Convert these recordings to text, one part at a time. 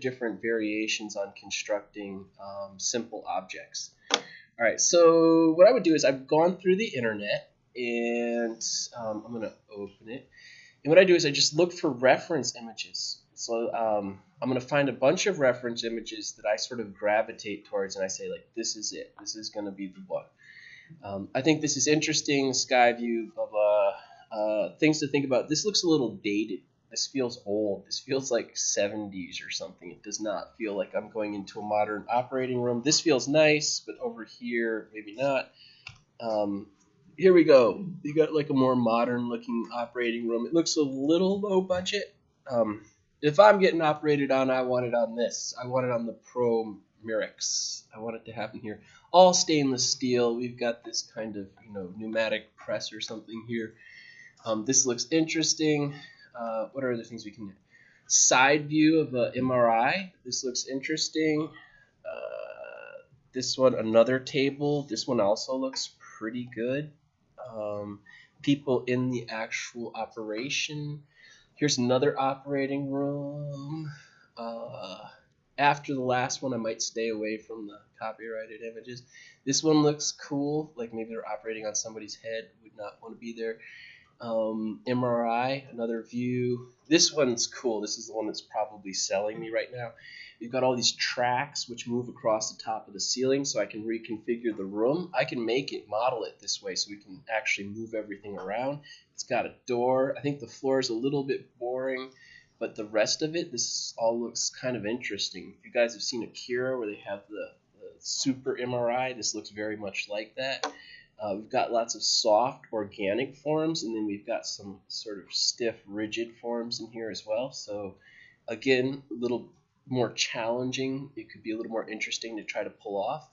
different variations on constructing simple objects. All right, so what I would do is I've gone through the internet, and I'm going to open it. And what I do is I just look for reference images. So I'm going to find a bunch of reference images that I sort of gravitate towards, and I say, like, this is it. This is going to be the one. I think this is interesting, sky view, blah, blah. Things to think about. This looks a little dated. This feels old. This feels like 70s or something. It does not feel like I'm going into a modern operating room. This feels nice, but over here, maybe not. Here we go. You got like a more modern looking operating room. It looks a little low budget. If I'm getting operated on, I want it on this. I want it on the Pro Mirix. I want it to happen here. All stainless steel. We've got this kind of, pneumatic press or something here. This looks interesting. What are other things we can do? Side view of a MRI. This looks interesting. This one, another table. This one also looks pretty good. People in the actual operation. Here's another operating room. After the last one, I might stay away from the copyrighted images. This one looks cool. Like maybe they're operating on somebody's head. Would not want to be there. MRI, another view. This one's cool. This is the one that's probably selling me right now. You've got all these tracks which move across the top of the ceiling, so I can reconfigure the room. I can make it, model it this way so we can actually move everything around. It's got a door. I think the floor is a little bit boring, but the rest of it, this all looks kind of interesting. If you guys have seen Akira where they have the super MRI, this looks very much like that. We've got lots of soft organic forms, and then we've got some sort of stiff rigid forms in here as well. So again, a little more challenging. It could be a little more interesting to try to pull off.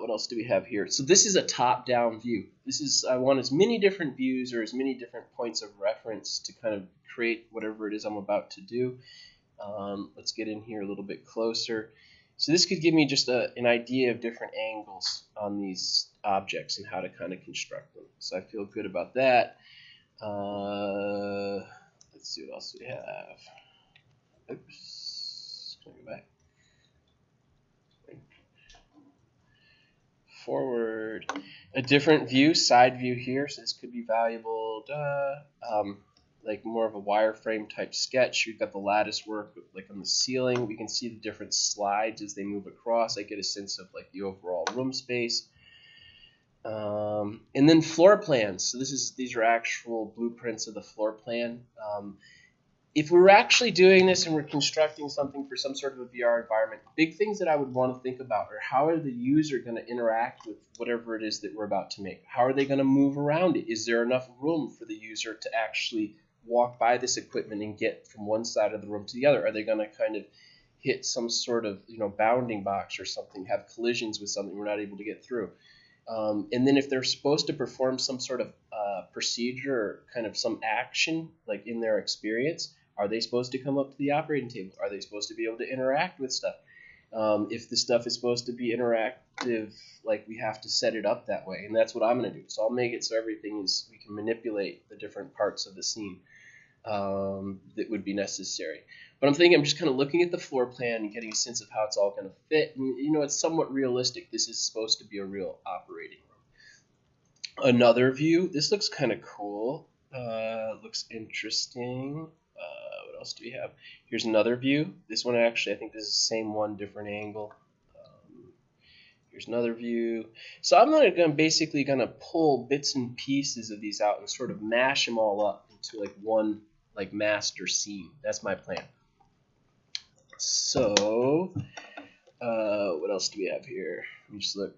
What else do we have here? So this is a top-down view. I want as many different views or as many different points of reference to kind of create whatever it is I'm about to do. Let's get in here a little bit closer. So this could give me just an idea of different angles on these objects and how to kind of construct them. So I feel good about that. Let's see what else we have. Oops. Can I go back? Forward. A different view, side view here. So this could be valuable. Like more of a wireframe type sketch. We've got the lattice work like on the ceiling. We can see the different slides as they move across. I get a sense of like the overall room space. And then floor plans. So these are actual blueprints of the floor plan. If we were actually doing this and we're constructing something for some sort of a VR environment, big things that I would want to think about are how are the user going to interact with whatever it is that we're about to make? How are they going to move around it? Is there enough room for the user to actually walk by this equipment and get from one side of the room to the other? Are they going to kind of hit some sort of bounding box or something, have collisions with something we're not able to get through? And then if they're supposed to perform some sort of procedure or kind of some action like in their experience, are they supposed to come up to the operating table? Are they supposed to be able to interact with stuff? If the stuff is supposed to be interactive, like we have to set it up that way, and that's what I'm going to do. So I'll make it so everything is, we can manipulate the different parts of the scene that would be necessary. But I'm just kind of looking at the floor plan and getting a sense of how it's all going to fit. And, it's somewhat realistic. This is supposed to be a real operating room. Another view. This looks kind of cool. Looks interesting. What else do we have? Here's another view. This one actually, I think this is the same one, different angle. Here's another view. So I'm basically going to pull bits and pieces of these out and sort of mash them all up into like one like master scene. That's my plan. So what else do we have here? Let me just look.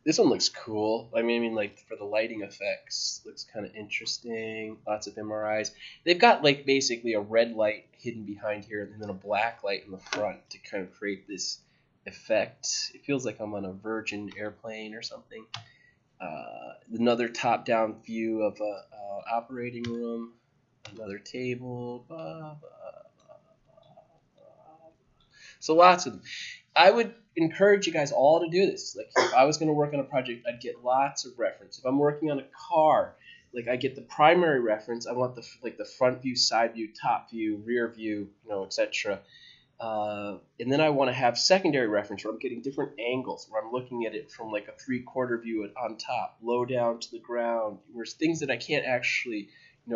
This one looks cool. I mean, like for the lighting effects, looks kind of interesting. Lots of MRIs. They've got like basically a red light hidden behind here and then a black light in the front to kind of create this effect. It feels like I'm on a Virgin airplane or something. Another top-down view of a operating room. Another table. Blah, blah, blah, blah. So lots of them. I would encourage you guys all to do this. Like if I was going to work on a project, I'd get lots of reference. If I'm working on a car, like I get the primary reference. I want the front view, side view, top view, rear view, etc. And then I want to have secondary reference where I'm getting different angles, where I'm looking at it from like a 3/4 view on top, low down to the ground, where things that I can't actually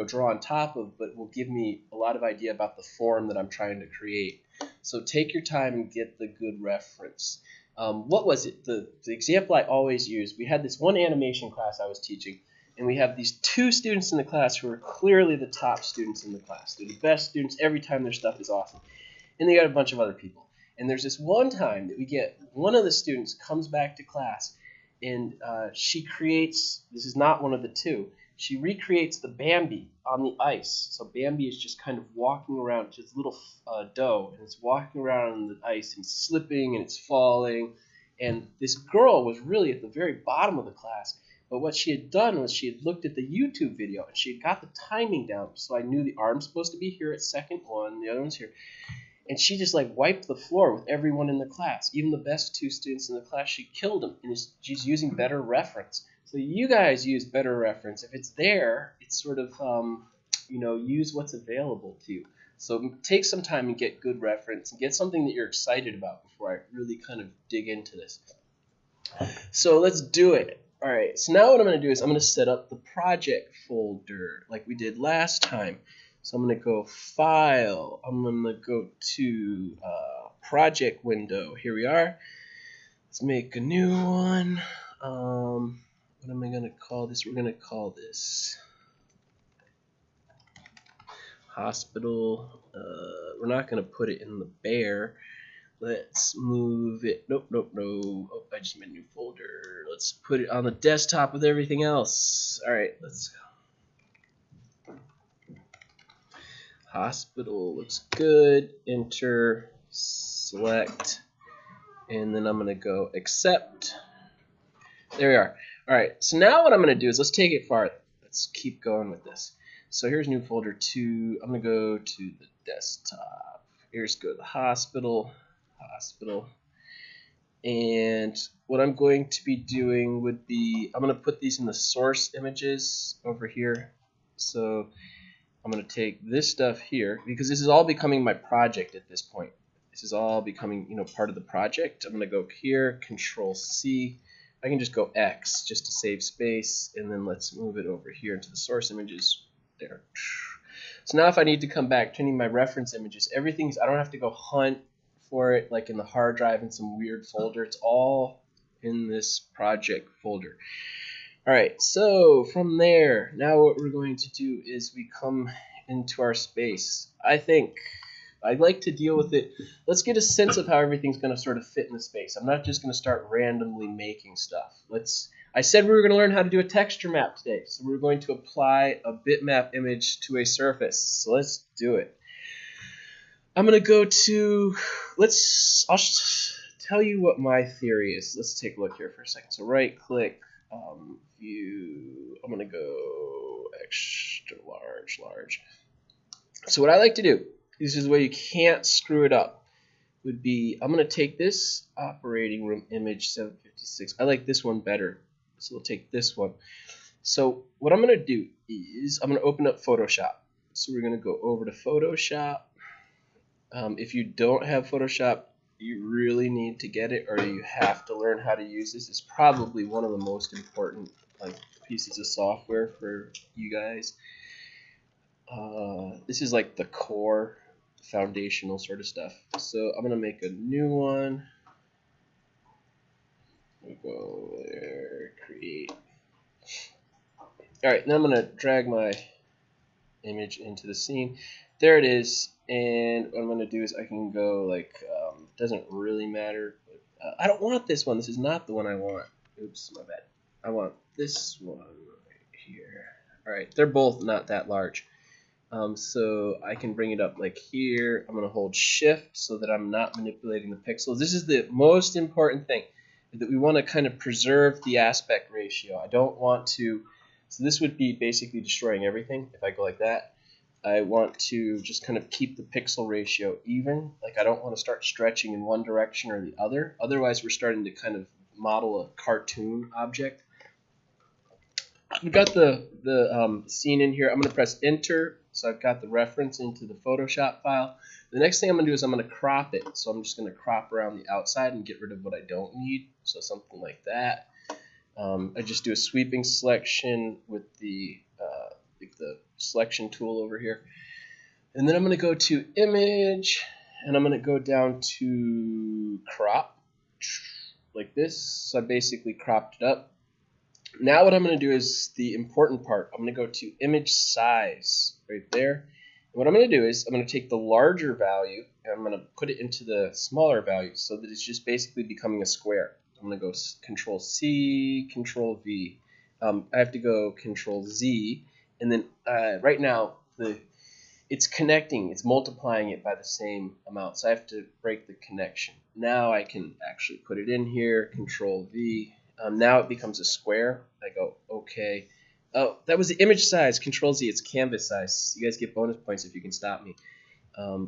draw on top of, but will give me a lot of idea about the form that I'm trying to create. So take your time and get the good reference. What was it? The example I always use, we had this one animation class I was teaching, and we have these 2 students in the class who are clearly the top students in the class. They're the best students. Every time their stuff is awesome. And they got a bunch of other people. And there's this one time that we get one of the students comes back to class, and she creates, this is not one of the 2, she recreates the Bambi on the ice. So Bambi is just kind of walking around, just a little doe, and it's walking around on the ice and slipping and it's falling. And this girl was really at the very bottom of the class. But what she had done was she had looked at the YouTube video and she had got the timing down. So I knew the arm's supposed to be here at second 1, the other one's here. And she just like wiped the floor with everyone in the class. Even the best 2 students in the class, she killed them. And she's using better reference. So you guys use better reference. If it's there, it's sort of, use what's available to you. So take some time and get good reference and get something that you're excited about before I really kind of dig into this. So let's do it. All right, so now what I'm going to do is I'm going to set up the project folder like we did last time. So I'm going to go File. I'm going to go to Project window. Here we are. Let's make a new one. What am I going to call this? We're going to call this Hospital. We're not going to put it in the bear. Let's move it. Nope. Oh, I just made a new folder. Let's put it on the desktop with everything else. All right, let's go. Hospital looks good. Enter, select, and then I'm going to go accept. There we are. All right, so now what I'm going to do is let's take it farther. Let's keep going with this. So here's new folder 2. I'm going to go to the desktop. Here's go to the hospital. And what I'm going to be doing would be I'm going to put these in the source images over here. So I'm going to take this stuff here because this is all becoming my project at this point. This is all becoming part of the project. I'm going to go here, Control C. I can just go X just to save space, and then let's move it over here into the source images. There. So now if I need to come back to any of my reference images, I don't have to go hunt for it like in the hard drive in some weird folder. It's all in this project folder. All right, so from there, now what we're going to do is we come into our space. I'd like to deal with it. Let's get a sense of how everything's going to sort of fit in the space. I'm not just going to start randomly making stuff. I said we were going to learn how to do a texture map today, so we're going to apply a bitmap image to a surface. So let's do it. I'm going to go to, I'll tell you what my theory is. Let's take a look here for a second. So right click, view, I'm going to go extra large. So what I like to do, this is the way you can't screw it up, would be I'm going to take this operating room image 756. I like this one better, so we'll take this one. So what I'm going to do is I'm going to open up Photoshop. So we're going to go over to Photoshop. If you don't have Photoshop, you really need to get it, or you have to learn how to use this. It's probably one of the most important pieces of software for you guys. This is like the core foundational sort of stuff. So I'm going to make a new one. We'll go there, create. All right, now I'm going to drag my image into the scene. There it is. And what I'm going to do is I can go doesn't really matter. But, I don't want this one. This is not the one I want. Oops, my bad. I want this one right here. All right, they're both not that large. So I can bring it up like here. I'm going to hold shift so that I'm not manipulating the pixels. This is the most important thing, that we want to kind of preserve the aspect ratio. I don't want to, so this would be basically destroying everything if I go like that. I want to just kind of keep the pixel ratio even. I don't want to start stretching in one direction or the other. Otherwise we're starting to kind of model a cartoon object. We've got the scene in here. I'm going to press enter, So I've got the reference into the Photoshop file. The next thing I'm going to do is I'm going to crop it. So I'm just going to crop around the outside and get rid of what I don't need. So something like that. I just do a sweeping selection with the selection tool over here. And then I'm going to go to Image, and I'm going to go down to Crop, like this. So I basically cropped it up. Now what I'm going to do is the important part. I'm going to go to Image Size right there. And what I'm going to do is I'm going to take the larger value and I'm going to put it into the smaller value so that it's just basically becoming a square. I'm going to go Control C, Control V. I have to go Control Z, and then right now it's connecting, it's multiplying it by the same amount. So I have to break the connection. Now I can actually put it in here, Control V. Now it becomes a square. I go, okay. Oh, that was the image size, Control Z, it's canvas size. You guys get bonus points if you can stop me.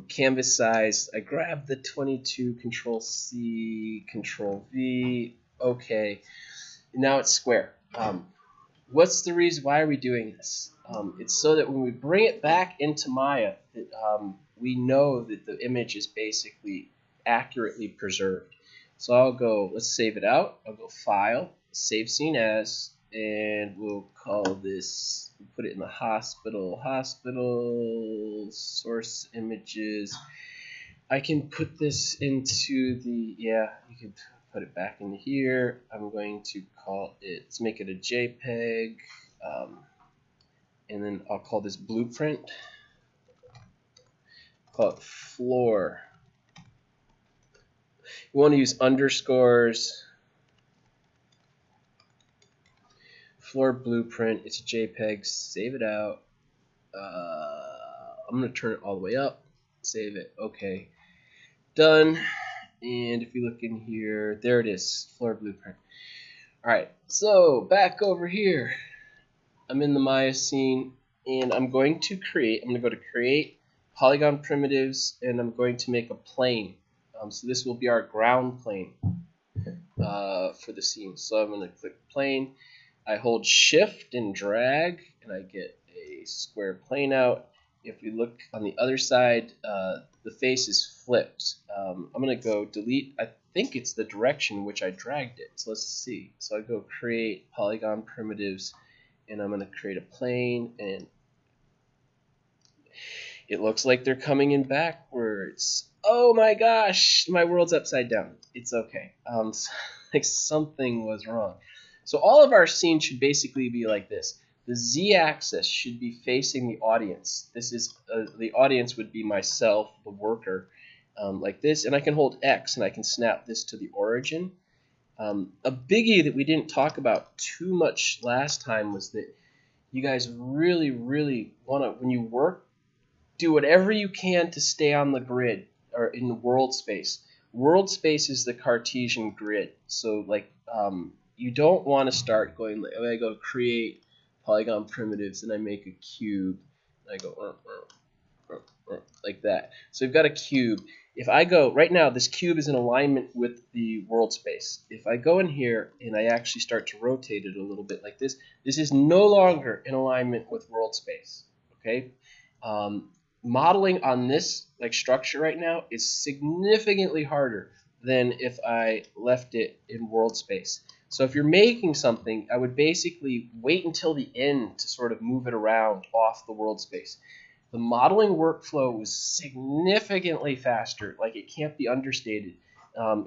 Canvas size, I grab the 22, Control C, Control V, okay. Now it's square. What's the reason, why are we doing this? It's so that when we bring it back into Maya, that, we know that the image is basically accurately preserved. So I'll go, let's save it out. I'll go File, Save Scene As, and we'll call this, put it in the hospital, source images. I can put this into the, yeah, you can put it back into here. I'm going to call it, let's make it a JPEG, and then I'll call this Blueprint. Call it Floor. You want to use underscores. Floor Blueprint, it's a JPEG, save it out. I'm going to turn it all the way up, save it, okay, done. And if you look in here, there it is, Floor Blueprint. Alright, so back over here, I'm in the Maya scene, and I'm going to go to Create, Polygon Primitives, and I'm going to make a plane. So this will be our ground plane for the scene. So I'm going to click Plane. I hold Shift and drag, and I get a square plane out. If we look on the other side, the face is flipped. I'm going to go delete. I think it's the direction in which I dragged it. So let's see. So I go Create Polygon Primitives, and I'm going to create a plane, and it looks like they're coming in backwards. Oh my gosh, my world's upside down. It's okay. Like something was wrong. So all of our scenes should basically be like this. The Z-axis should be facing the audience. This is the audience would be myself, the worker, like this. And I can hold X and I can snap this to the origin. A biggie that we didn't talk about too much last time was that you guys really, really want to, when you work, do whatever you can to stay on the grid or in the world space. World space is the Cartesian grid. So like you don't want to start going like, I go create Polygon Primitives and I make a cube and I go like that. So we've got a cube. If I go right now, this cube is in alignment with the world space. If I go in here and I actually start to rotate it a little bit like this, this is no longer in alignment with world space. Okay. Modeling on this like structure right now is significantly harder than if I left it in world space. So if you're making something, I would basically wait until the end to sort of move it around off the world space. The modeling workflow was significantly faster, like it can't be understated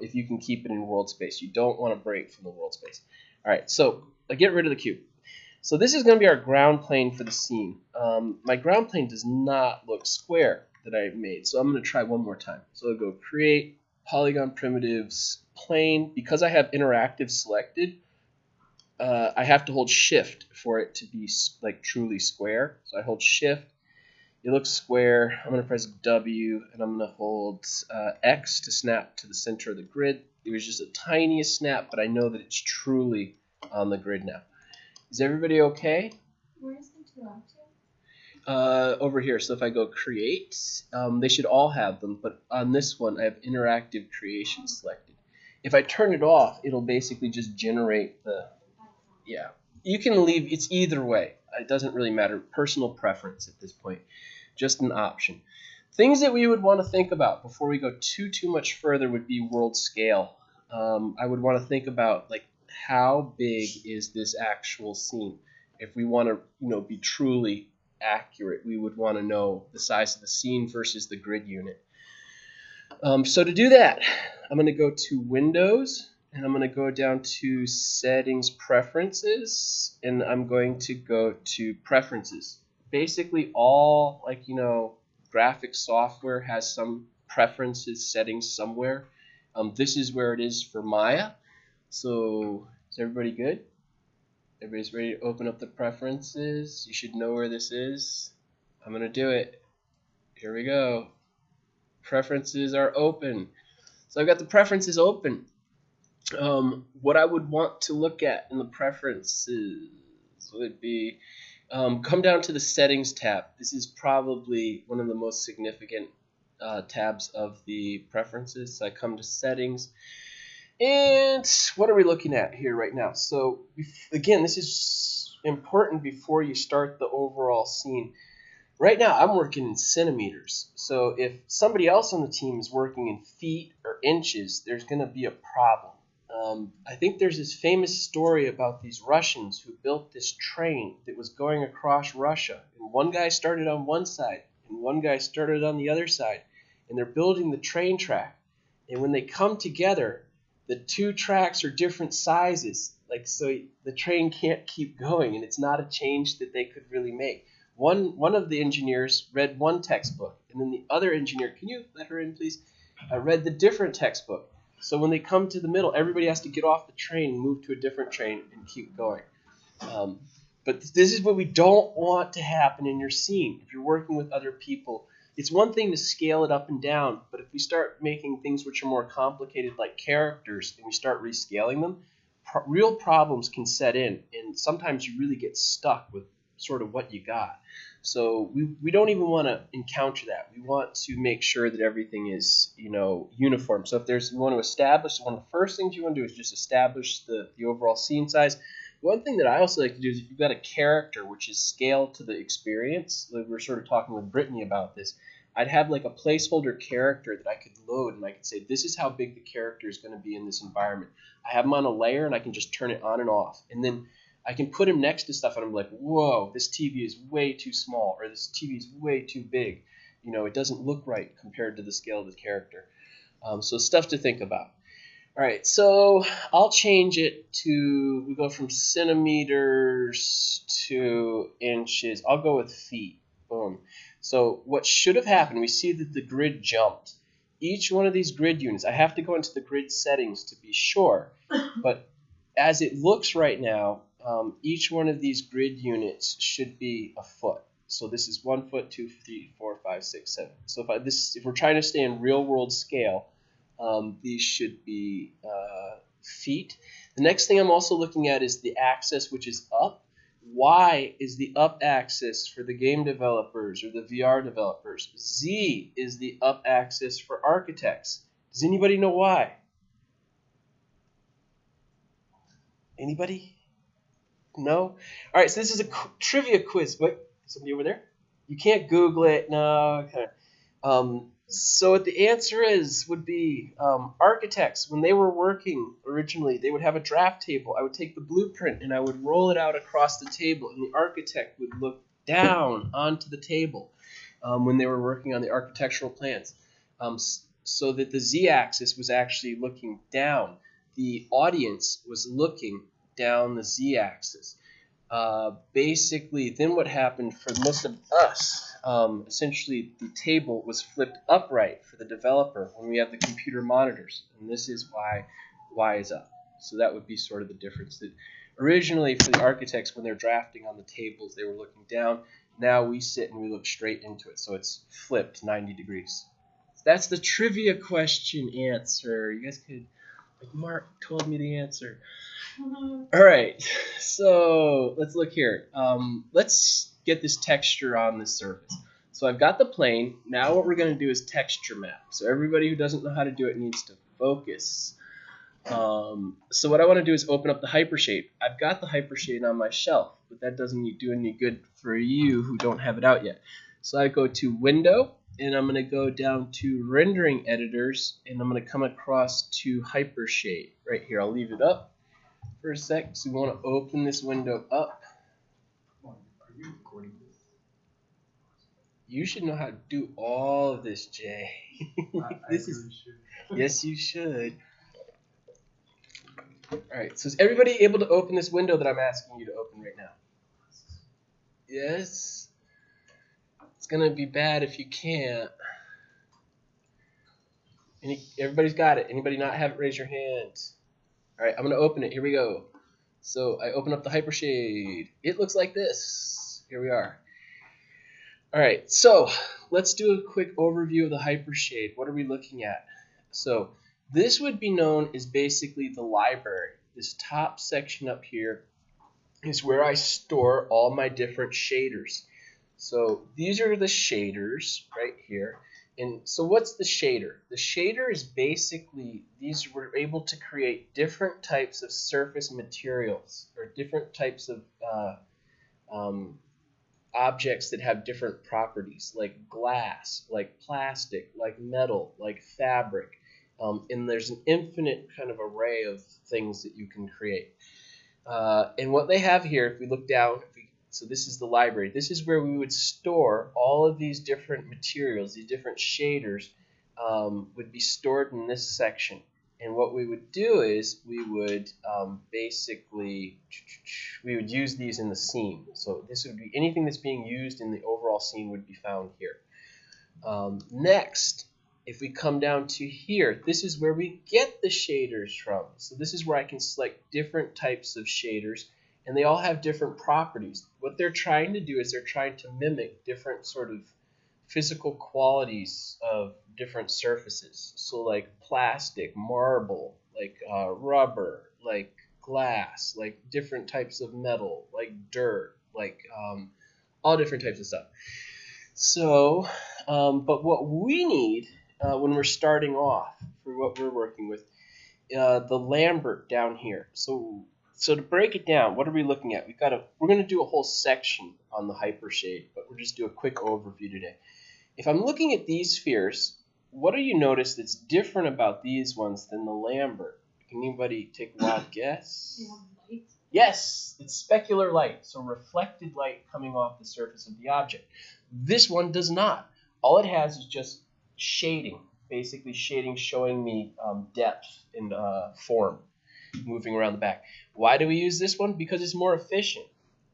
if you can keep it in world space. You don't want to break from the world space. All right, so I get rid of the cube. So this is going to be our ground plane for the scene. My ground plane does not look square that I made, so I'm going to try one more time. So I'll go Create, Polygon Primitives, Plane. Because I have interactive selected, I have to hold Shift for it to be like truly square. So I hold Shift. It looks square. I'm going to press W, and I'm going to hold X to snap to the center of the grid. It was just a tiniest snap, but I know that it's truly on the grid now. Is everybody okay? Where's interactive? Over here. So if I go Create, they should all have them, but on this one I have interactive creation selected. If I turn it off, it'll basically just generate the, yeah. You can leave, it's either way. It doesn't really matter. Personal preference at this point. just an option. Things that we would want to think about before we go too much further would be world scale. I would want to think about like how big is this actual scene. If we want to be truly accurate, we would want to know the size of the scene versus the grid unit. So to do that, I'm going to go to Windows, and I'm going to go down to Settings, Preferences, and I'm going to go to Preferences. Basically, all graphic software has some preferences settings somewhere. This is where it is for Maya. So is everybody good? Everybody's ready to open up the preferences. You should know where this is. I'm going to do it. Here we go. Preferences are open. So I've got the preferences open. What I would want to look at in the preferences would be come down to the settings tab. This is probably one of the most significant tabs of the preferences. So I come to settings, and what are we looking at here right now? So again, this is important before you start the overall scene. Right now, I'm working in centimeters. So if somebody else on the team is working in feet or inches, there's going to be a problem. I think there's this famous story about these Russians who built this train that was going across Russia. And one guy started on one side, and one guy started on the other side. And they're building the train track. And when they come together, the two tracks are different sizes. So the train can't keep going, and it's not a change that they could really make. One of the engineers read one textbook, and then the other engineer, can you let her in, please? Read the different textbook. So when they come to the middle, everybody has to get off the train and move to a different train and keep going. But this is what we don't want to happen in your scene. If you're working with other people, it's one thing to scale it up and down, but if we start making things which are more complicated, like characters, and we start rescaling them, real problems can set in, and sometimes you really get stuck with sort of what you got. So we don't even want to encounter that. We want to make sure that everything is uniform. So if you want to establish, one of the first things you want to do is just establish the overall scene size. One thing that I also like to do is if you've got a character which is scaled to the experience, like we're sort of talking with Brittany about this, I'd have like a placeholder character that I could load, and I could say this is how big the character is going to be in this environment. I have him on a layer, and I can just turn it on and off, and then I can put him next to stuff, and I'm like, whoa, this TV is way too small, or this TV is way too big. It doesn't look right compared to the scale of the character. So stuff to think about. All right, so I'll change it to, we go from centimeters to inches. I'll go with feet. Boom. So what should have happened, we see that the grid jumped. Each one of these grid units, I have to go into the grid settings to be sure, but as it looks right now, each one of these grid units should be a foot. So this is 1 foot, 2, 3, 4, 5, 6, 7. So if we're trying to stay in real world scale, these should be feet. The next thing I'm also looking at is the axis, which is up. Y is the up axis for the game developers or the VR developers. Z is the up axis for architects. Does anybody know why? Anybody? No? All right, so this is a trivia quiz. Wait, somebody over there? You can't Google it. No. Okay. So what the answer would be architects, when they were working originally, they would have a draft table. I would take the blueprint and I would roll it out across the table, and the architect would look down onto the table when they were working on the architectural plans, so that the z-axis was actually looking down. The audience was looking down the z-axis. Basically, then what happened for most of us, essentially the table was flipped upright for the developer when we have the computer monitors, and this is why Y is up. So that would be sort of the difference. That originally for the architects, when they're drafting on the tables, they were looking down. Now we sit and we look straight into it, so it's flipped 90 degrees. That's the trivia question answer. You guys could, like Mark told me the answer. All right, so let's look here. Let's get this texture on the surface. So I've got the plane. Now what we're going to do is texture map. So everybody who doesn't know how to do it needs to focus. So what I want to do is open up the Hypershade. I've got the Hypershade on my shelf, but that doesn't do any good for you who don't have it out yet. So I go to Window, and I'm going to go down to Rendering Editors, and I'm going to come across to Hypershade right here. I'll leave it up for a sec. So we want to open this window up. Are you recording this? You should know how to do all of this, Jay. I really should. Yes, you should. Alright, so is everybody able to open this window that I'm asking you to open right now? Yes? It's going to be bad if you can't. Everybody's got it. Anybody not have it, raise your hand. Alright, I'm going to open it. Here we go. So I open up the Hypershade. It looks like this. Here we are. Alright, so let's do a quick overview of the Hypershade. What are we looking at? So this would be known as basically the library. This top section up here is where I store all my different shaders. So these are the shaders right here. And so what's the shader? The shader is basically, these were able to create different types of surface materials or different types of objects that have different properties, like glass, like plastic, like metal, like fabric. And there's an infinite kind of array of things that you can create. And what they have here, if we look down, so this is the library. This is where we would store all of these different materials, these different shaders would be stored in this section. And what we would do is we would basically, we would use these in the scene. So this would be anything that's being used in the overall scene would be found here. Next, if we come down to here, this is where we get the shaders from. So this is where I can select different types of shaders, and they all have different properties. What they're trying to do is they're trying to mimic different sort of physical qualities of different surfaces. So like plastic, marble, like rubber, like glass, like different types of metal, like dirt, like all different types of stuff. So, but what we need when we're starting off for what we're working with, the Lambert down here. So to break it down, what are we looking at? We're going to do a whole section on the Hypershade, but we'll just do a quick overview today. If I'm looking at these spheres, what do you notice that's different about these ones than the Lambert? Can anybody take a wild guess? They have light. Yes, it's specular light, so reflected light coming off the surface of the object. This one does not. All it has is just shading, basically shading showing me depth and form moving around the back. Why do we use this one? Because it's more efficient.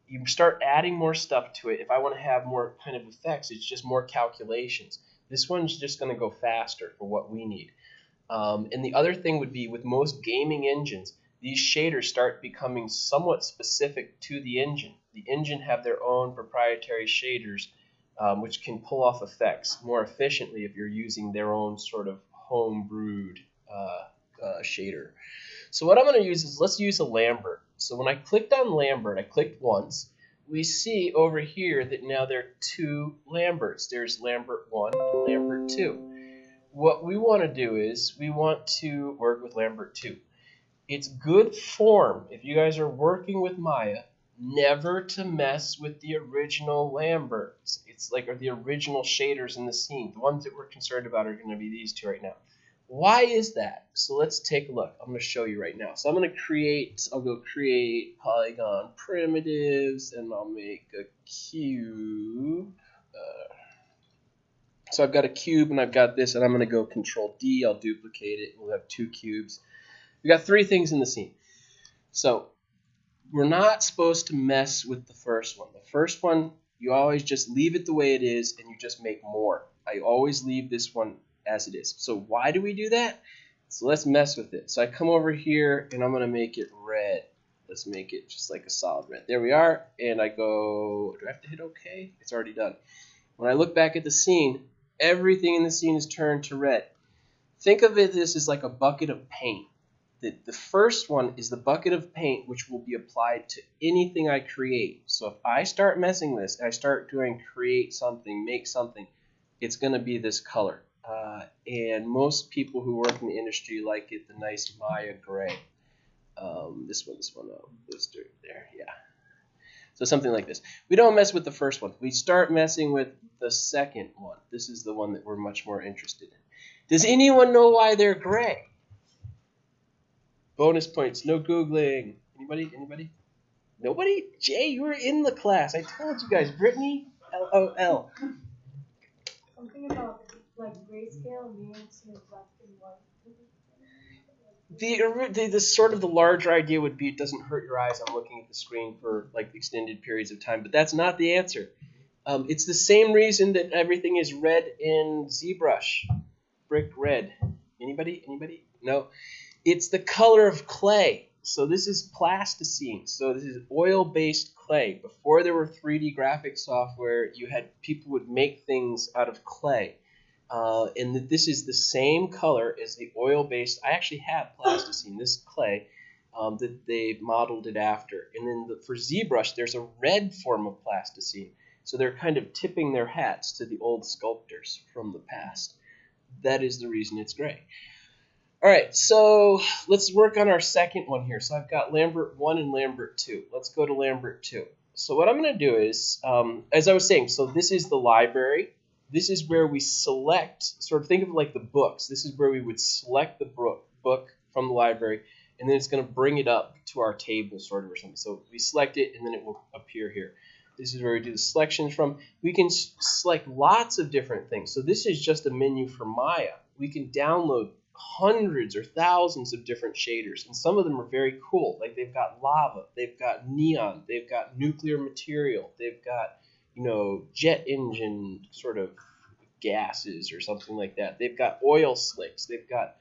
You start adding more stuff to it. If I want to have more kind of effects, it's just more calculations. This one's just going to go faster for what we need. And the other thing would be with most gaming engines, these shaders start becoming somewhat specific to the engine. The engine have their own proprietary shaders, which can pull off effects more efficiently if you're using their own sort of home-brewed shader. So what I'm going to use is, let's use a Lambert. So when I clicked on Lambert, I clicked once. We see over here that now there are two Lamberts. There's Lambert 1 and Lambert 2. What we want to do is we want to work with Lambert 2. It's good form, if you guys are working with Maya, never to mess with the original Lamberts. It's like the original shaders in the scene. The ones that we're concerned about are going to be these two right now. Why is that? So let's take a look. I'm going to show you right now. So I'm going to I'll go create Polygon Primitives, and I'll make a cube. So I've got a cube, and I've got this, and I'm going to go Control D. I'll duplicate it. We'll have two cubes. We got three things in the scene. So we're not supposed to mess with the first one. The first one, you always just leave it the way it is, and you just make more. I always leave this one as it is. So why do we do that? So let's mess with it. So I come over here, and I'm going to make it red. Let's make it just like a solid red. There we are. And I go, do I have to hit OK? It's already done. When I look back at the scene, everything in the scene is turned to red. Think of it this as like a bucket of paint. The first one is the bucket of paint which will be applied to anything I create. So if I start messing with this, and I start doing create something, make something, it's going to be this color. And most people who work in the industry like it the nice Maya gray. This one, let's do it there, yeah. So something like this. We don't mess with the first one. We start messing with the second one. This is the one that we're much more interested in. Does anyone know why they're gray? Bonus points. No Googling. Anybody? Anybody? Nobody? Jay, you were in the class. I told you guys. Brittany? LOL. Something about like grayscale being sort of black and white. The sort of the larger idea would be it doesn't hurt your eyes on looking at the screen for like extended periods of time, but that's not the answer. It's the same reason that everything is red in ZBrush. Brick red. Anybody? Anybody? No. It's the color of clay. So this is plasticine. So this is oil-based clay. Before there were 3D graphic software, you had people would make things out of clay. And this is the same color as the oil-based. I actually have plasticine, this clay, that they modeled it after. And then for ZBrush, there's a red form of plasticine. So they're kind of tipping their hats to the old sculptors from the past. That is the reason it's gray. All right, so let's work on our second one here. So I've got Lambert 1 and Lambert 2. Let's go to Lambert 2. So what I'm going to do is, as I was saying, so this is the library. This is where we select, sort of think of it like the books. This is where we would select the book from the library, and then it's going to bring it up to our table sort of or something. So we select it, and then it will appear here. This is where we do the selections from. We can select lots of different things. So this is just a menu for Maya. We can download hundreds or thousands of different shaders, and some of them are very cool. Like they've got lava, they've got neon, they've got nuclear material, they've got, you know, jet engine sort of gases or something like that. They've got oil slicks, they've got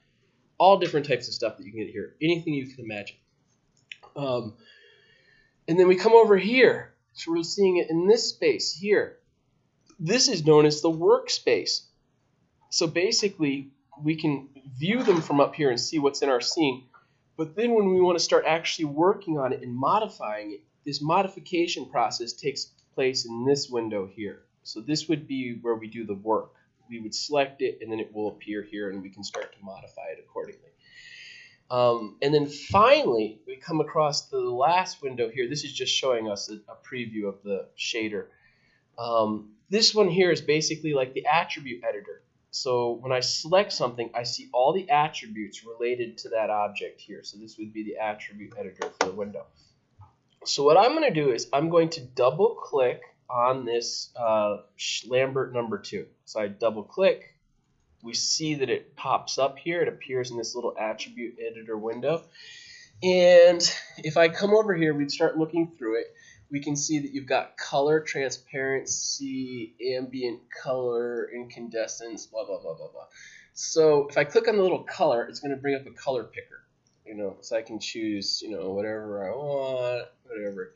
all different types of stuff that you can get here, anything you can imagine. And then we come over here, so we're seeing it in this space here. This is known as the workspace. So basically we can view them from up here and see what's in our scene. But then when we want to start actually working on it and modifying it, this modification process takes place in this window here. So this would be where we do the work. We would select it, and then it will appear here, and we can start to modify it accordingly. And then finally, we come across the last window here. This is just showing us a preview of the shader. This one here is basically like the attribute editor. So when I select something, I see all the attributes related to that object here. So this would be the attribute editor for the window. So what I'm going to do is I'm going to double click on this Lambert number 2. So I double click. We see that it pops up here. It appears in this little attribute editor window. And if I come over here, we'd start looking through it. We can see that you've got color, transparency, ambient color, incandescence, blah, blah, blah, blah, blah. So if I click on the little color, it's going to bring up a color picker. You know, so I can choose, you know, whatever I want, whatever.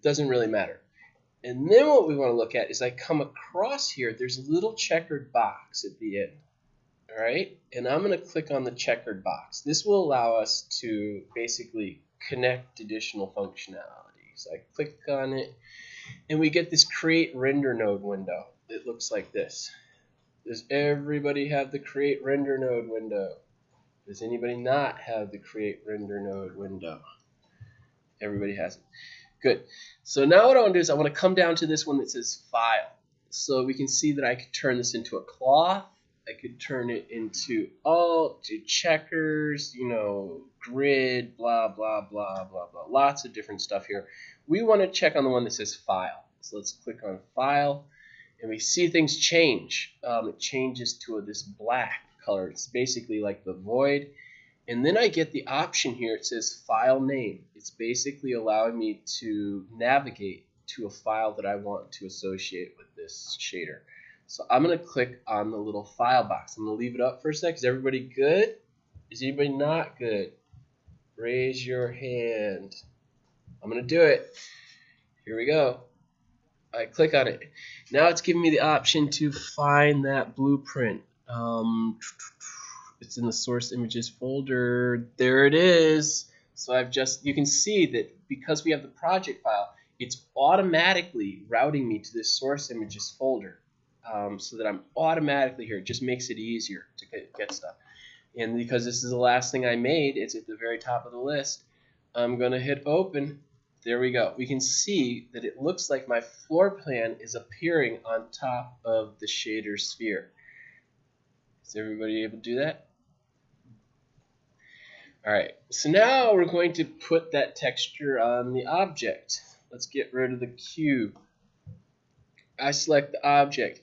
Doesn't really matter. And then what we want to look at is I come across here, there's a little checkered box at the end. All right, and I'm going to click on the checkered box. This will allow us to basically connect additional functionality. So I click on it, and we get this Create Render Node window. It looks like this. Does everybody have the Create Render Node window? Does anybody not have the Create Render Node window? Everybody has it. Good. So now what I want to do is I want to come down to this one that says File. So we can see that I could turn this into a cloth. I could turn it into alt, do checkers, you know, grid, blah, blah, blah, blah, blah. Lots of different stuff here. We want to check on the one that says File. So let's click on File, and we see things change. It changes to this black color. It's basically like the void. And then I get the option here. It says File Name. It's basically allowing me to navigate to a file that I want to associate with this shader. So I'm going to click on the little file box. I'm going to leave it up for a sec. Is everybody good? Is anybody not good? Raise your hand. I'm going to do it. Here we go. I click on it. Now it's giving me the option to find that blueprint. It's in the source images folder. There it is. So you can see that because we have the project file, it's automatically routing me to this source images folder. So that I'm automatically here. It just makes it easier to get stuff. And because this is the last thing I made, it's at the very top of the list, I'm going to hit open. There we go. We can see that it looks like my floor plan is appearing on top of the shader sphere. Is everybody able to do that? Alright, so now we're going to put that texture on the object. Let's get rid of the cube. I select the object.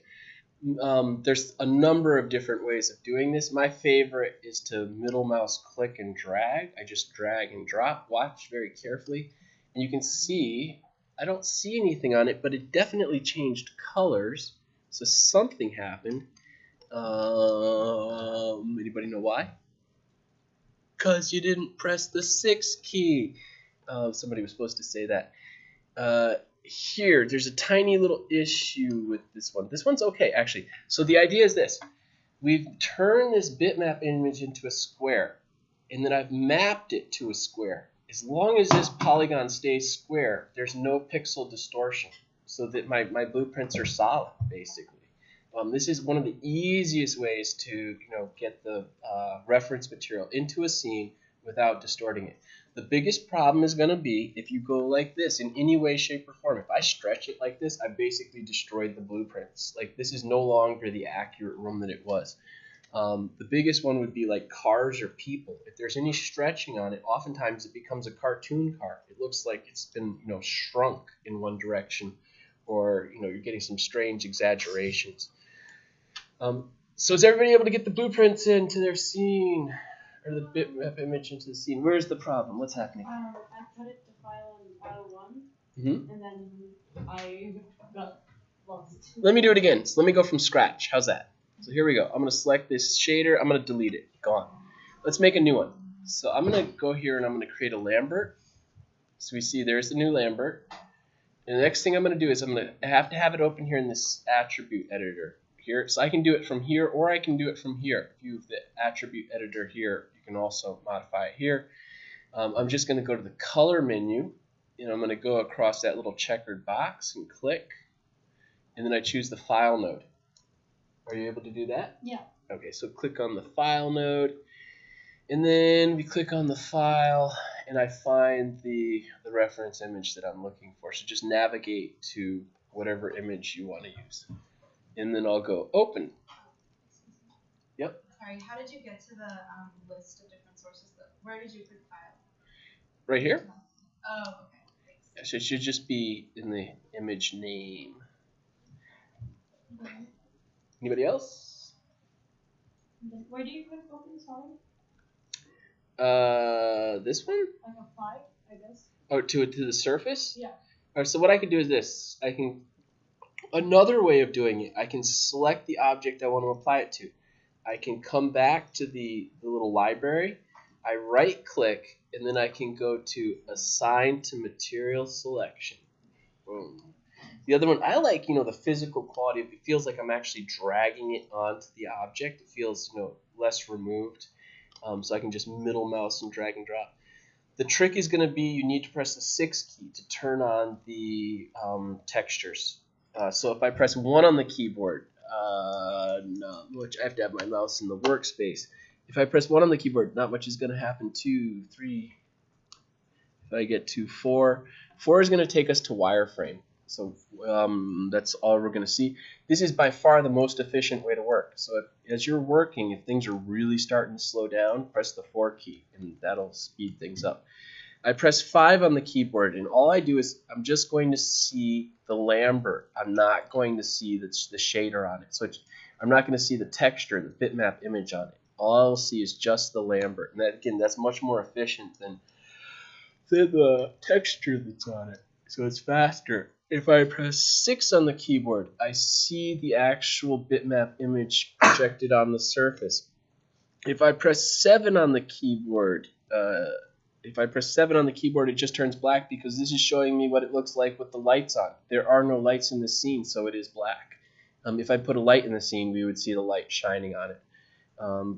There's a number of different ways of doing this. My favorite is to middle mouse click and drag. I just drag and drop. Watch very carefully. And you can see, I don't see anything on it, but it definitely changed colors. So something happened. Anybody know why? Because you didn't press the 6 key. Somebody was supposed to say that. Here, there's a tiny little issue with this one. This one's okay, actually. So the idea is this. We've turned this bitmap image into a square, and then I've mapped it to a square. As long as this polygon stays square, there's no pixel distortion, so that my blueprints are solid, basically. This is one of the easiest ways to get the reference material into a scene without distorting it. The biggest problem is going to be if you go like this in any way, shape, or form. If I stretch it like this, I basically destroyed the blueprints. Like, this is no longer the accurate room that it was. The biggest one would be like cars or people. If there's any stretching on it, oftentimes it becomes a cartoon car. It looks like it's been shrunk in one direction, or you're getting some strange exaggerations. So is everybody able to get the blueprints into their scene? Or the bitmap image into the scene? Where's the problem? What's happening? I put it to file one, and then I got lost. Let me do it again. So let me go from scratch. How's that? So here we go. I'm going to select this shader. I'm going to delete it. Gone. Let's make a new one. So I'm going to go here and I'm going to create a Lambert. So we see there's the new Lambert. And the next thing I'm going to do is I have to have it open here in this attribute editor here. So I can do it from here, or I can do it from here. If you have the attribute editor here, you can also modify it here. I'm just going to go to the color menu, and I'm going to go across that little checkered box and click, and then I choose the file node. Are you able to do that? Yeah. Okay, so click on the file node, and then we click on the file, and I find the reference image that I'm looking for. So just navigate to whatever image you want to use. And then I'll go open. Yep. Sorry, how did you get to the list of different sources? Where did you put the file? Right here. Oh, okay. Thanks. So it should just be in the image name. Anybody else? Where do you put open? Sorry. This one? Like apply, I guess. Oh, to the surface? Yeah. All right. So what I can do is this. Another way of doing it, I can select the object I want to apply it to. I can come back to the little library. I right click, and then I can go to Assign to Material Selection. Boom. The other one, I like, the physical quality. It feels like I'm actually dragging it onto the object. It feels, less removed. So I can just middle mouse and drag and drop. The trick is going to be you need to press the 6 key to turn on the textures. So if I press 1 on the keyboard, which I have to have my mouse in the workspace. If I press 1 on the keyboard, not much is going to happen. 2, 3. If I get to 4, 4 is going to take us to wireframe. So that's all we're going to see. This is by far the most efficient way to work. So as you're working, if things are really starting to slow down, press the 4 key, and that'll speed things up. I press 5 on the keyboard, and all I do is I'm just going to see the Lambert. I'm not going to see the shader on it. So I'm not going to see the texture, the bitmap image on it. All I'll see is just the Lambert. And again, that's much more efficient than the texture that's on it. So it's faster. If I press 6 on the keyboard, I see the actual bitmap image projected on the surface. If I press 7 on the keyboard, it just turns black because this is showing me what it looks like with the lights on. There are no lights in the scene, so it is black. If I put a light in the scene, we would see the light shining on it.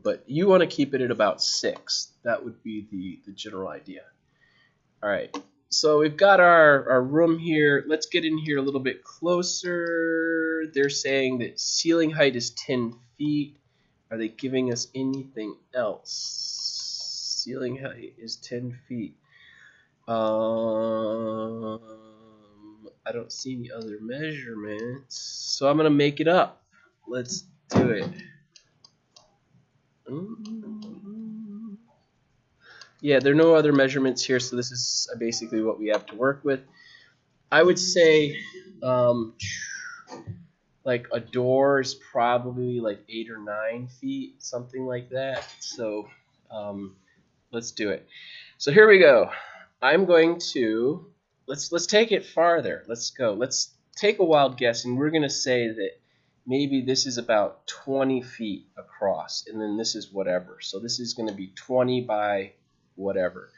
But you want to keep it at about 6. That would be the general idea. All right. So we've got our room here. Let's get in here a little bit closer. They're saying that ceiling height is 10 feet. Are they giving us anything else? Ceiling height is 10 feet. I don't see any other measurements, so I'm gonna make it up. Let's do it. Yeah, there are no other measurements here, so this is basically what we have to work with. I would say like a door is probably like 8 or 9 feet, something like that. So let's do it. So here we go. I'm going to let's take it farther. Let's go. Let's take a wild guess, and we're going to say that maybe this is about 20 feet across, and then this is whatever. So this is going to be 20 by whatever.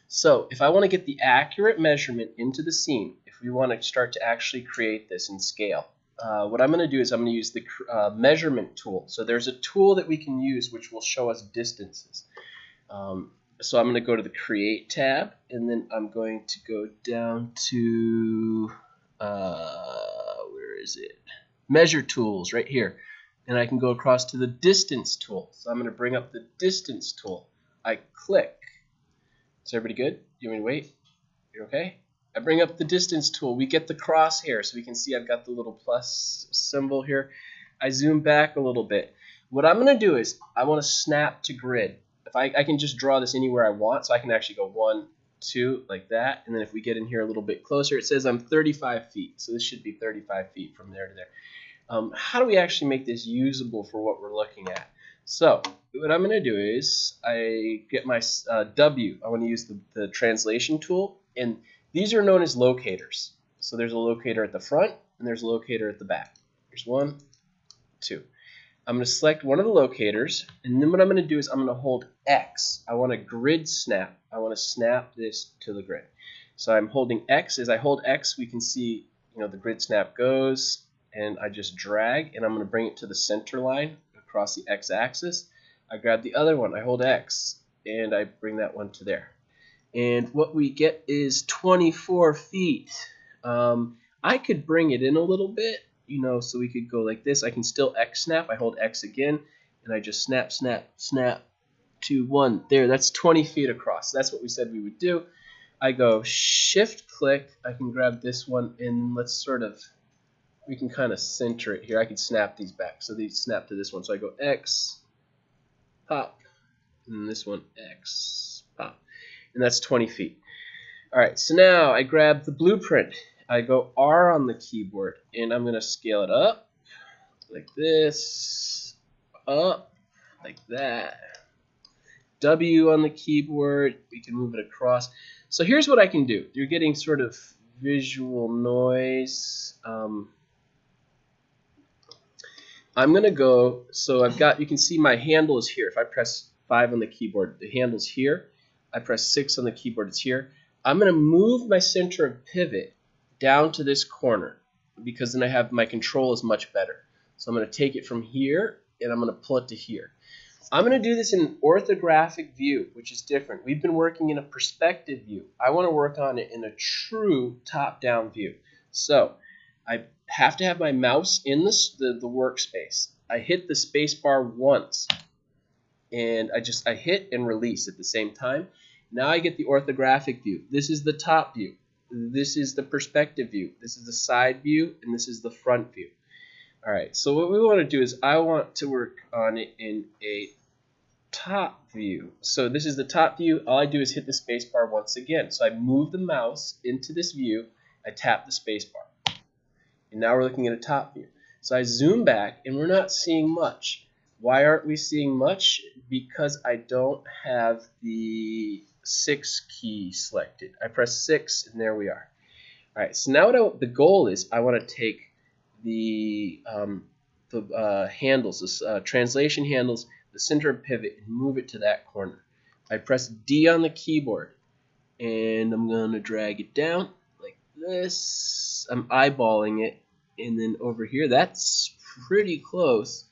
So if I want to get the accurate measurement into the scene, if we want to start to actually create this in scale, what I'm going to do is I'm going to use the measurement tool. So there's a tool that we can use which will show us distances. So I'm going to go to the Create tab, and then I'm going to go down to, where is it? Measure Tools, right here. And I can go across to the Distance tool. So I'm going to bring up the Distance tool. I click. Is everybody good? You want me to wait? You're okay? I bring up the Distance tool. We get the crosshair, so we can see I've got the little plus symbol here. I zoom back a little bit. What I'm going to do is I want to snap to grid. If I can just draw this anywhere I want, so I can actually go 1, 2, like that. And then if we get in here a little bit closer, it says I'm 35 feet. So this should be 35 feet from there to there. How do we actually make this usable for what we're looking at? So what I'm going to do is I get my W. I want to use the translation tool. And these are known as locators. So there's a locator at the front, and there's a locator at the back. There's 1, 2. I'm going to select one of the locators, and then what I'm going to do is I'm going to hold X. I want a grid snap. I want to snap this to the grid. So I'm holding X. As I hold X, we can see, the grid snap goes, and I just drag, and I'm going to bring it to the center line across the X axis. I grab the other one. I hold X, and I bring that one to there. And what we get is 24 feet. I could bring it in a little bit. So we could go like this. I can still X snap. I hold X again, and I just snap, snap, snap to 1. There, that's 20 feet across. That's what we said we would do. I go Shift click. I can grab this one, and we can kind of center it here. I can snap these back. So these snap to this one. So I go X, pop, and this one X, pop. And that's 20 feet. All right, so now I grab the blueprint. I go R on the keyboard, and I'm going to scale it up like this, up like that. W on the keyboard, we can move it across. So here's what I can do. You're getting sort of visual noise. I'm going to go, so you can see my handle is here. If I press 5 on the keyboard, the handle's here. I press 6 on the keyboard, it's here. I'm going to move my center of pivot down to this corner, because then I have my control is much better. So I'm going to take it from here, and I'm going to pull it to here. I'm going to do this in an orthographic view, which is different. We've been working in a perspective view. I want to work on it in a true top-down view. So I have to have my mouse in the workspace. I hit the space bar once, and I hit and release at the same time. Now I get the orthographic view. This is the top view. This is the perspective view. This is the side view, and this is the front view. All right, so what we want to do is I want to work on it in a top view. So this is the top view. All I do is hit the space bar once again. So I move the mouse into this view. I tap the space bar. And now we're looking at a top view. So I zoom back, and we're not seeing much. Why aren't we seeing much? Because I don't have the 6 key selected. I press 6, and there we are. All right, so now the goal is I want to take the handles, the translation handles, the center of pivot, and move it to that corner. I press D on the keyboard, and I'm going to drag it down like this. I'm eyeballing it, and then over here, that's pretty close.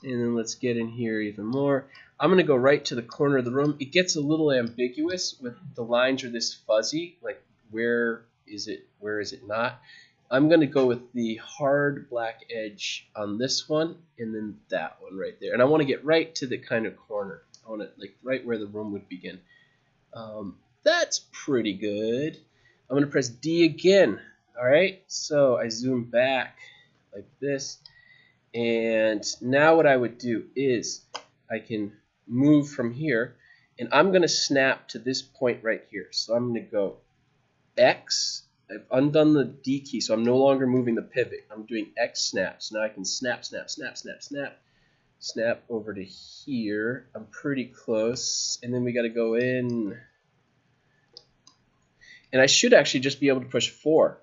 And then let's get in here even more. I'm going to go right to the corner of the room. It gets a little ambiguous with the lines are this fuzzy, like where is it not? I'm going to go with the hard black edge on this one, and then that one right there. And I want to get right to the kind of corner. I want it like right where the room would begin. That's pretty good. I'm going to press D again. All right, so I zoom back like this. And now what I would do is I can move from here, and I'm going to snap to this point right here. So I'm going to go X. I've undone the D key, so I'm no longer moving the pivot. I'm doing X snap. So now I can snap, snap, snap, snap, snap. Snap over to here. I'm pretty close. And then we got to go in. And I should actually just be able to push 4.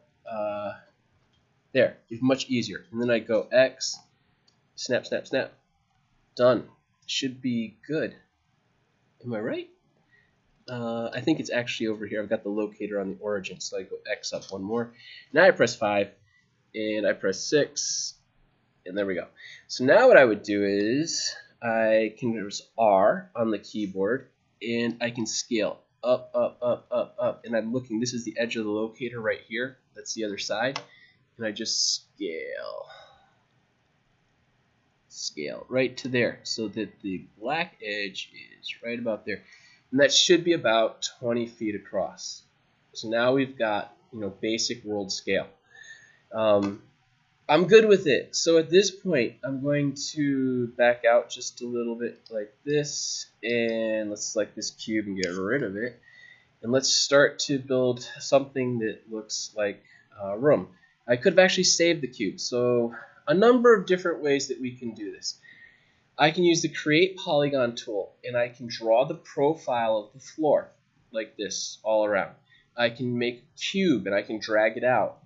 There. It's much easier. And then I go X. Snap, snap, snap. Done. Should be good. Am I right? I think it's actually over here. I've got the locator on the origin, so I go X up one more. Now I press 5, and I press 6, and there we go. So now what I would do is I can press R on the keyboard, and I can scale up, up, up, up, up. And I'm looking. This is the edge of the locator right here. That's the other side. And I just scale right to there, so that the black edge is right about there. And that should be about 20 feet across. So now we've got, basic world scale. I'm good with it. So at this point, I'm going to back out just a little bit like this, and let's select this cube and get rid of it. And let's start to build something that looks like a room. I could have actually saved the cube. So a number of different ways that we can do this. I can use the Create Polygon tool, and I can draw the profile of the floor like this all around. I can make a cube, and I can drag it out.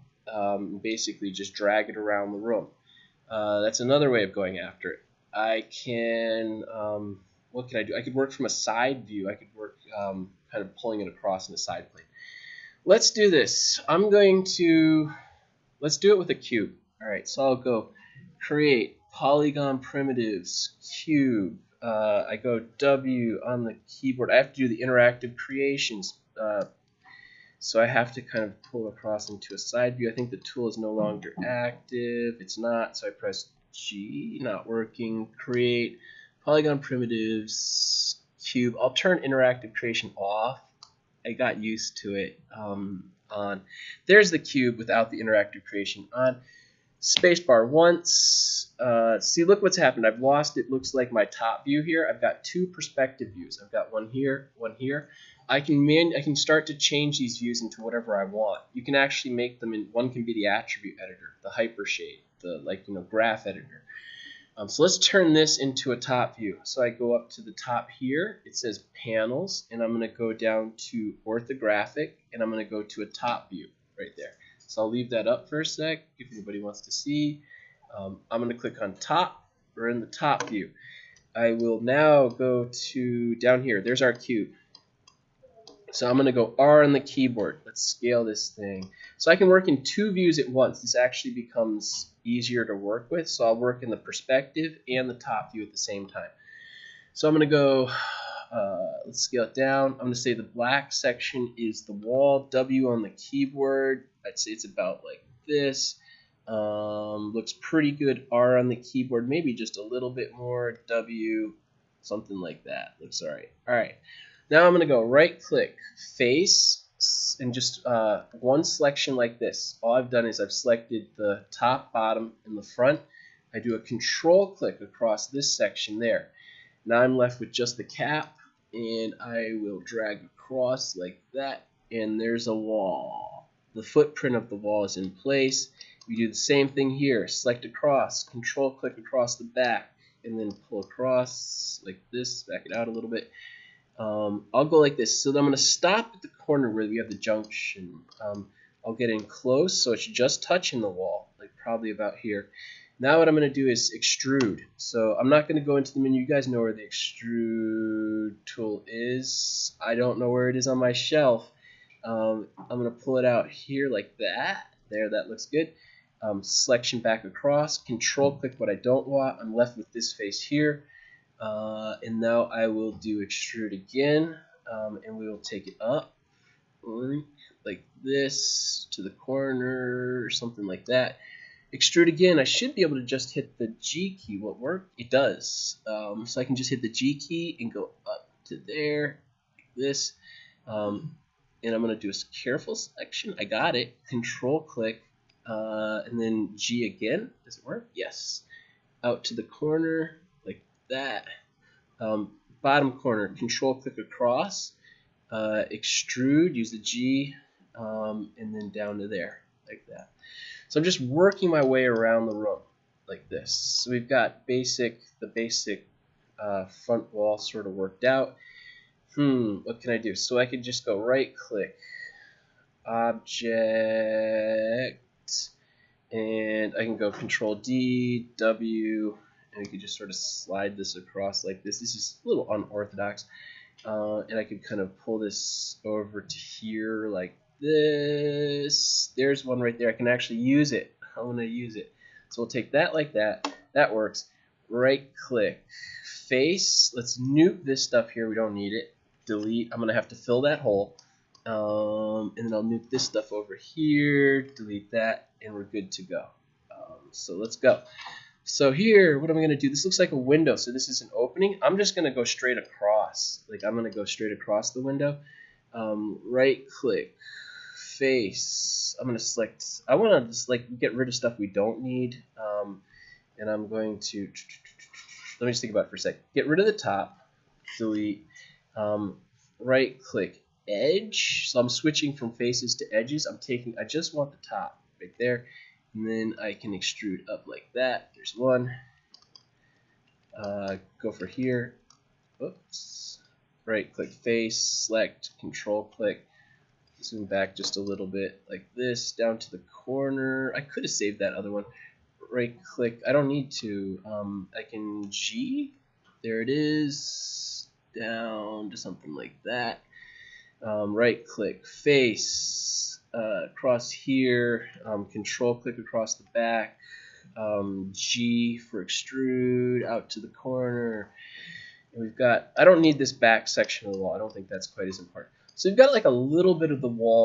Basically just drag it around the room. That's another way of going after it. I can, what can I do? I could work from a side view. I could work kind of pulling it across in a side plane. Let's do this. Let's do it with a cube. All right, so I'll go Create Polygon Primitives Cube. I go W on the keyboard. I have to do the interactive creations. So I have to kind of pull across into a side view. I think the tool is no longer active. It's not, so I press G, not working. Create Polygon Primitives Cube. I'll turn interactive creation off. I got used to it. On. There's the cube without the interactive creation on. Spacebar once. See, look what's happened. I've lost, it looks like, my top view here. I've got 2 perspective views. I've got one here, one here. I can start to change these views into whatever I want. You can actually make them in, one can be the attribute editor, the Hypershade, the graph editor. So let's turn this into a top view. So I go up to the top here. It says panels, and I'm going to go down to orthographic, and I'm going to go to a top view right there. So I'll leave that up for a sec if anybody wants to see. I'm going to click on top. We're in the top view. I will now go to down here. There's our cube. So I'm going to go R on the keyboard. Let's scale this thing. So I can work in 2 views at once. This actually becomes easier to work with. So I'll work in the perspective and the top view at the same time. So I'm going to go, let's scale it down. I'm going to say the black section is the wall. W on the keyboard. I'd say it's about like this. Looks pretty good. R on the keyboard. Maybe just a little bit more. W, something like that. Looks all right. All right. Now I'm going to go right click, face, and just one selection like this. All I've done is I've selected the top, bottom, and the front. I do a control click across this section there. Now I'm left with just the cap, and I will drag across like that, and there's a wall. The footprint of the wall is in place. We do the same thing here. Select across, control click across the back, and then pull across like this, back it out a little bit. I'll go like this. So I'm going to stop at the corner where we have the junction. I'll get in close so it's just touching the wall, like probably about here. Now what I'm going to do is extrude. So I'm not going to go into the menu. You guys know where the extrude tool is. I don't know where it is on my shelf. I'm going to pull it out here like that. There, that looks good. Selection back across. Control click what I don't want. I'm left with this face here. And now I will do extrude again, and we will take it up like this to the corner or something like that. Extrude again. I should be able to just hit the G key. Will it work? It does. So I can just hit the G key and go up to there like this. and I'm going to do a careful selection. I got it. Control click, and then G again. Does it work? Yes. Out to the corner like that. Bottom corner, control click across. Extrude, use the G, and then down to there like that. So I'm just working my way around the room like this. So we've got the basic front wall sort of worked out. What can I do? So I can just go right click, object, and I can go Control D, W, and we can just sort of slide this across like this. This is a little unorthodox, and I can kind of pull this over to here like this. There's one right there. I can actually use it. I want to use it. So we'll take that like that. That works. Right click, face. Let's nuke this stuff here. We don't need it. Delete. I'm going to have to fill that hole. And then I'll nuke this stuff over here. Delete that. And we're good to go. So let's go. So here, what am I going to do? This looks like a window. So this is an opening. I'm just going to go straight across. Like I'm going to go straight across the window. Right click, face. I'm going to select. I want to just like get rid of stuff we don't need. And I'm going to. Let me just think about it for a sec. Get rid of the top. Delete. Right click, edge. So I'm switching from faces to edges. I just want the top right there. And then I can extrude up like that. There's one. Go for here. Oops. Right click face, select, control click. Zoom back just a little bit like this, down to the corner. I could have saved that other one. Right click. I don't need to. I can G. There it is. Down to something like that. Right click, face, across here, control click across the back, G for extrude, out to the corner. And we've got, I don't need this back section of the wall. I don't think that's quite as important. So we've got like a little bit of the wall